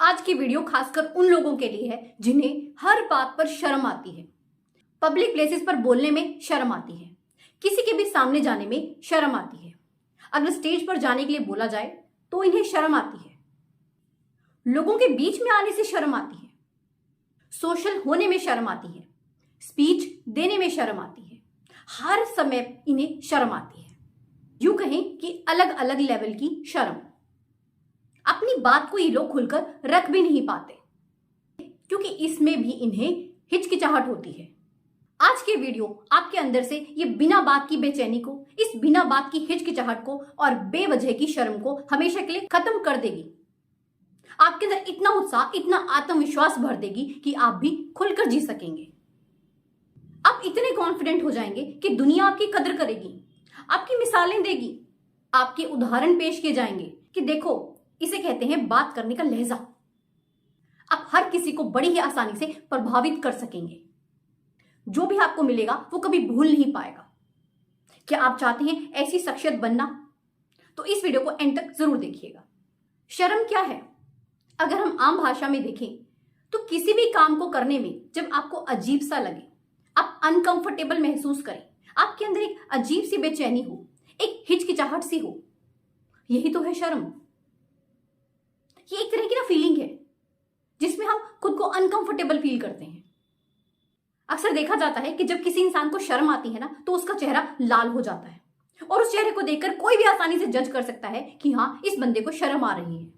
आज की वीडियो खासकर उन लोगों के लिए है जिन्हें हर बात पर शर्म आती है। पब्लिक प्लेसेस पर बोलने में शर्म आती है, किसी के भी सामने जाने में शर्म आती है, अगर स्टेज पर जाने के लिए बोला जाए तो इन्हें शर्म आती है, लोगों के बीच में आने से शर्म आती है, सोशल होने में शर्म आती है, स्पीच देने में शर्म आती है, हर समय इन्हें शर्म आती है। यूं कहें कि अलग अलग लेवल की शर्म। अपनी बात को ये लोग खुलकर रख भी नहीं पाते क्योंकि इसमें भी इन्हें हिचकिचाहट होती है। आज के वीडियो आपके अंदर से ये बिना बात की बेचैनी को, इस बिना बात की हिचकिचाहट को और बेवजह की शर्म को हमेशा के लिए खत्म कर देगी। आपके अंदर इतना उत्साह, इतना आत्मविश्वास भर देगी कि आप भी खुलकर जी सकेंगे। आप इतने कॉन्फिडेंट हो जाएंगे कि दुनिया आपकी कदर करेगी, आपकी मिसालें देगी, आपके उदाहरण पेश किए जाएंगे कि देखो, इसे कहते हैं बात करने का लहजा। आप हर किसी को बड़ी ही आसानी से प्रभावित कर सकेंगे। जो भी आपको मिलेगा वो कभी भूल नहीं पाएगा। क्या आप चाहते हैं ऐसी शख्सियत बनना? तो इस वीडियो को एंड तक जरूर देखिएगा। शर्म क्या है? अगर हम आम भाषा में देखें तो किसी भी काम को करने में जब आपको अजीब सा लगे, आप अनकंफर्टेबल महसूस करें, आपके अंदर एक अजीब सी बेचैनी हो, एक हिचकिचाहट सी हो, यही तो है शर्म। ये एक तरह की ना फीलिंग है जिसमें हम खुद को अनकंफर्टेबल फील करते हैं। अक्सर देखा जाता है कि जब किसी इंसान को शर्म आती है ना तो उसका चेहरा लाल हो जाता है और उस चेहरे को देखकर कोई भी आसानी से जज कर सकता है कि हाँ, इस बंदे को शर्म आ रही है।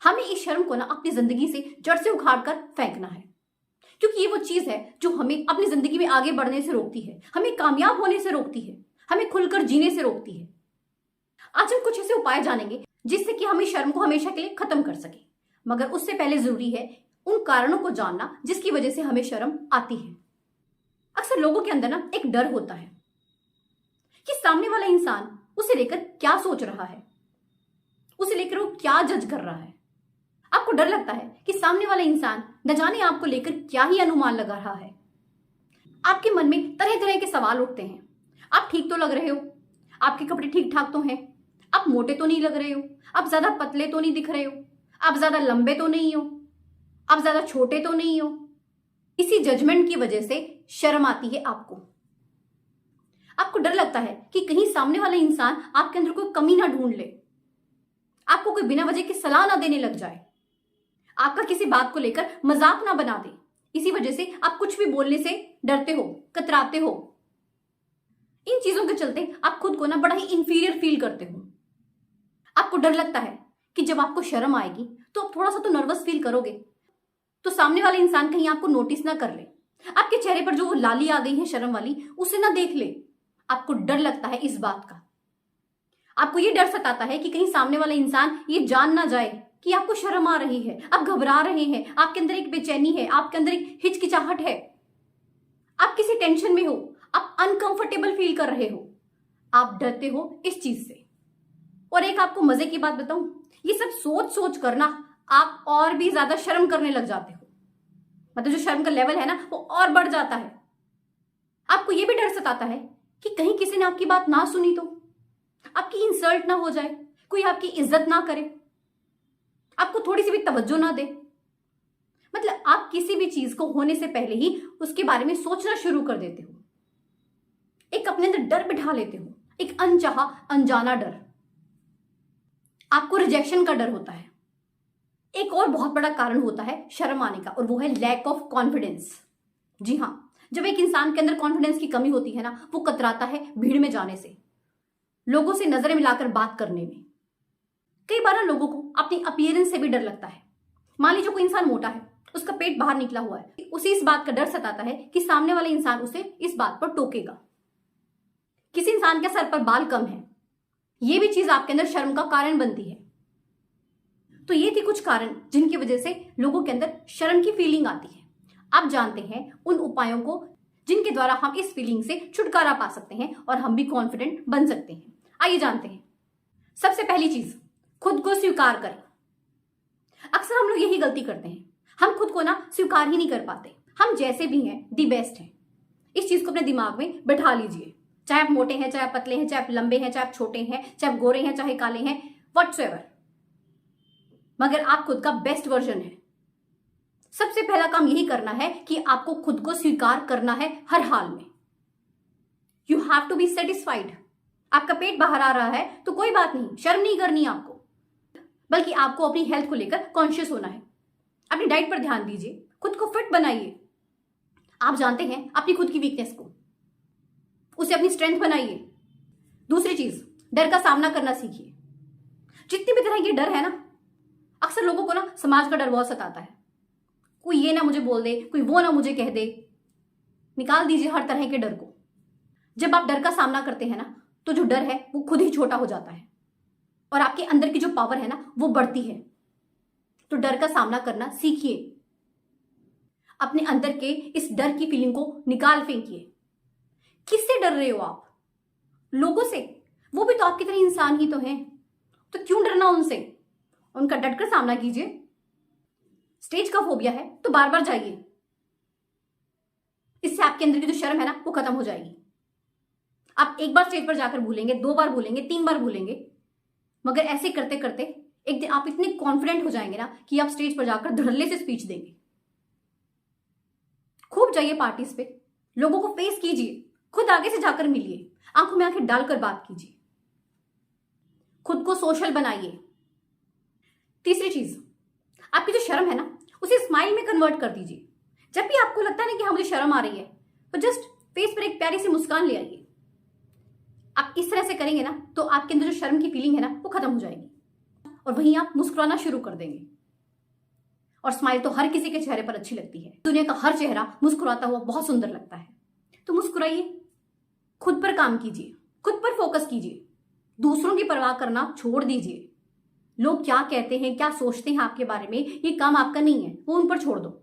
हमें इस शर्म को ना अपनी जिंदगी से जड़ से उखाड़ कर फेंकना है, क्योंकि ये वो चीज है जो हमें अपनी जिंदगी में आगे बढ़ने से रोकती है, हमें कामयाब होने से रोकती है, हमें खुलकर जीने से रोकती है। आज हम कुछ ऐसे उपाय जानेंगे जिससे कि हम इस शर्म को हमेशा के लिए खत्म कर सके, मगर उससे पहले जरूरी है उन कारणों को जानना जिसकी वजह से हमें शर्म आती है। अक्सर लोगों के अंदर ना एक डर होता है कि सामने वाला इंसान उसे लेकर क्या सोच रहा है, उसे लेकर वो क्या जज कर रहा है। आपको डर लगता है कि सामने वाला इंसान न जाने आपको लेकर क्या ही अनुमान लगा रहा है। आपके मन में तरह तरह के सवाल उठते हैं। आप ठीक तो लग रहे हो, आपके कपड़े ठीक ठाक तो हैं, आप मोटे तो नहीं लग रहे हो, आप ज्यादा पतले तो नहीं दिख रहे हो, आप ज्यादा लंबे तो नहीं हो, आप ज्यादा छोटे तो नहीं हो। इसी जजमेंट की वजह से शर्म आती है आपको। आपको डर लगता है कि कहीं सामने वाला इंसान आपके अंदर कोई कमी ना ढूंढ ले, आपको कोई बिना वजह की सलाह ना देने लग जाए, आपका किसी बात को लेकर मजाक ना बना दे। इसी वजह से आप कुछ भी बोलने से डरते हो, कतराते हो। इन चीजों के चलते आप खुद को ना बड़ा ही इंफीरियर फील करते हो। आपको डर लगता है कि जब आपको शर्म आएगी तो आप थोड़ा सा तो नर्वस फील करोगे, तो सामने वाले इंसान कहीं आपको नोटिस ना कर ले, आपके चेहरे पर जो वो लाली आ गई है शर्म वाली, उसे ना देख ले। आपको डर लगता है इस बात का। आपको ये डर सताता है कि कहीं सामने वाला इंसान ये जान ना जाए कि आपको शर्म आ रही है, आप घबरा रहे हैं, आपके अंदर एक बेचैनी है, आपके अंदर एक हिचकिचाहट है, आप किसी टेंशन में हो, आप अनकंफर्टेबल फील कर रहे हो, आप डरते हो इस चीज से। और एक आपको मजे की बात बताऊं, ये सब सोच सोच कर ना आप और भी ज्यादा शर्म करने लग जाते हो। मतलब जो शर्म का लेवल है ना वो और बढ़ जाता है। आपको ये भी डर सताता है कि कहीं किसी ने आपकी बात ना सुनी तो, आपकी इंसल्ट ना हो जाए, कोई आपकी इज्जत ना करे, आपको थोड़ी सी भी तवज्जो ना दे। मतलब आप किसी भी चीज को होने से पहले ही उसके बारे में सोचना शुरू कर देते हो, एक अपने अंदर डर बिठा लेते हो, एक अनचाहा अनजाना डर। आपको रिजेक्शन का डर होता है। एक और बहुत बड़ा कारण होता है शर्म आने का, और वो है लैक ऑफ कॉन्फिडेंस। जी हाँ, जब एक इंसान के अंदर कॉन्फिडेंस की कमी होती है ना, वो कतराता है भीड़ में जाने से, लोगों से नजरें मिलाकर बात करने में। कई बार ना लोगों को अपनी अपीयरेंस से भी डर लगता है। मान लीजिए कोई इंसान मोटा है, उसका पेट बाहर निकला हुआ है, उसे इस बात का डर सताता है कि सामने वाला इंसान उसे इस बात पर टोकेगा। किसी इंसान के सर पर बाल कम है, ये भी चीज आपके अंदर शर्म का कारण बनती है। तो ये थी कुछ कारण जिनकी वजह से लोगों के अंदर शर्म की फीलिंग आती है। आप जानते हैं उन उपायों को जिनके द्वारा हम इस फीलिंग से छुटकारा पा सकते हैं और हम भी कॉन्फिडेंट बन सकते हैं। आइए जानते हैं। सबसे पहली चीज, खुद को स्वीकार करें। अक्सर हम लोग यही गलती करते हैं, हम खुद को ना स्वीकार ही नहीं कर पाते। हम जैसे भी हैं दी बेस्ट हैं। इस चीज को अपने दिमाग में बैठा लीजिए। चाहे आप मोटे हैं, चाहे आप पतले हैं, चाहे आप लंबे हैं, चाहे आप छोटे हैं, चाहे आप गोरे हैं, चाहे काले हैं, व्हाटसोएवर। मगर आप खुद का बेस्ट वर्जन है। सबसे पहला काम यही करना है कि आपको खुद को स्वीकार करना है हर हाल में। You have to be satisfied. आपका पेट बाहर आ रहा है तो कोई बात नहीं, शर्म नहीं करनी आपको, बल्कि आपको अपनी हेल्थ को लेकर कॉन्शियस होना है। अपनी डाइट पर ध्यान दीजिए, खुद को फिट बनाइए। आप जानते हैं अपनी खुद की वीकनेस को, उसे अपनी स्ट्रेंथ बनाइए। दूसरी चीज, डर का सामना करना सीखिए। जितनी भी तरह के डर है ना, अक्सर लोगों को ना समाज का डर बहुत सताता है। कोई ये ना मुझे बोल दे, कोई वो ना मुझे कह दे। निकाल दीजिए हर तरह के डर को। जब आप डर का सामना करते हैं ना, तो जो डर है वो खुद ही छोटा हो जाता है और आपके अंदर की जो पावर है ना वो बढ़ती है। तो डर का सामना करना सीखिए। अपने अंदर के इस डर की फीलिंग को निकाल फेंकिए। किससे डर रहे हो आप? लोगों से। वो भी तो आपकी तरह इंसान ही तो हैं, तो क्यों डरना उनसे? उनका डटकर सामना कीजिए। स्टेज का फोबिया है तो बार बार जाइए, इससे आपके अंदर की जो शर्म है ना वो खत्म हो जाएगी। आप एक बार स्टेज पर जाकर भूलेंगे, 2 बार भूलेंगे, 3 बार भूलेंगे, मगर ऐसे करते करते एक दिन आप इतने कॉन्फिडेंट हो जाएंगे ना कि आप स्टेज पर जाकर धड़ल्ले से स्पीच देंगे। खूब जाइए पार्टीज पे, लोगों को फेस कीजिए, खुद आगे से जाकर मिलिए, आंखों में आंखें डालकर बात कीजिए, खुद को सोशल बनाइए। तीसरी चीज, आपकी जो शर्म है ना उसे स्माइल में कन्वर्ट कर दीजिए। जब भी आपको लगता है ना कि हाँ मुझे शर्म आ रही है, तो जस्ट फेस पर एक प्यारी सी मुस्कान ले आइए। आप इस तरह से करेंगे ना तो आपके अंदर जो शर्म की फीलिंग है ना वो खत्म हो जाएगी और वहीं आप मुस्कुराना शुरू कर देंगे। और स्माइल तो हर किसी के चेहरे पर अच्छी लगती है। दुनिया का हर चेहरा मुस्कुराता हुआ बहुत सुंदर लगता है। तो मुस्कुराइए, खुद पर काम कीजिए, खुद पर फोकस कीजिए, दूसरों की परवाह करना छोड़ दीजिए। लोग क्या कहते हैं, क्या सोचते हैं आपके बारे में, ये काम आपका नहीं है, वो उन पर छोड़ दो।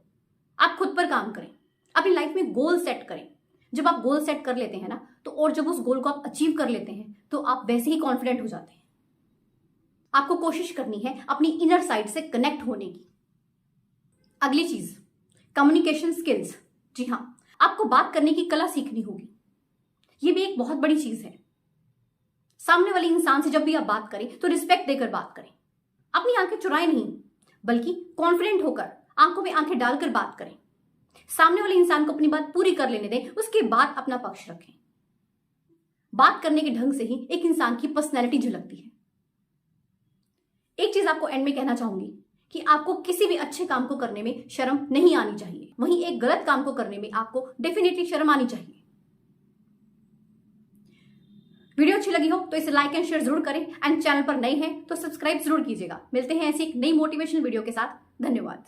आप खुद पर काम करें, अपनी लाइफ में गोल सेट करें। जब आप गोल सेट कर लेते हैं ना तो और जब उस गोल को आप अचीव कर लेते हैं तो आप वैसे ही कॉन्फिडेंट हो जाते हैं। आपको कोशिश करनी है अपनी इनर साइड से कनेक्ट होने की। अगली चीज, कम्युनिकेशन स्किल्स। जी हाँ, आपको बात करने की कला सीखनी होगी। ये भी एक बहुत बड़ी चीज है। सामने वाले इंसान से जब भी आप बात करें तो रिस्पेक्ट देकर बात करें। अपनी आंखें चुराएं नहीं, बल्कि कॉन्फिडेंट होकर आंखों में आंखें डालकर बात करें। सामने वाले इंसान को अपनी बात पूरी कर लेने दें, उसके बाद अपना पक्ष रखें। बात करने के ढंग से ही एक इंसान की पर्सनैलिटी झलकती है। एक चीज आपको एंड में कहना चाहूंगी कि आपको किसी भी अच्छे काम को करने में शर्म नहीं आनी चाहिए, वहीं एक गलत काम को करने में आपको डेफिनेटली शर्म आनी चाहिए। वीडियो अच्छी लगी हो तो इसे लाइक एंड शेयर जरूर करें एंड चैनल पर नए हैं तो सब्सक्राइब जरूर कीजिएगा। मिलते हैं ऐसी एक नई मोटिवेशनल वीडियो के साथ। धन्यवाद।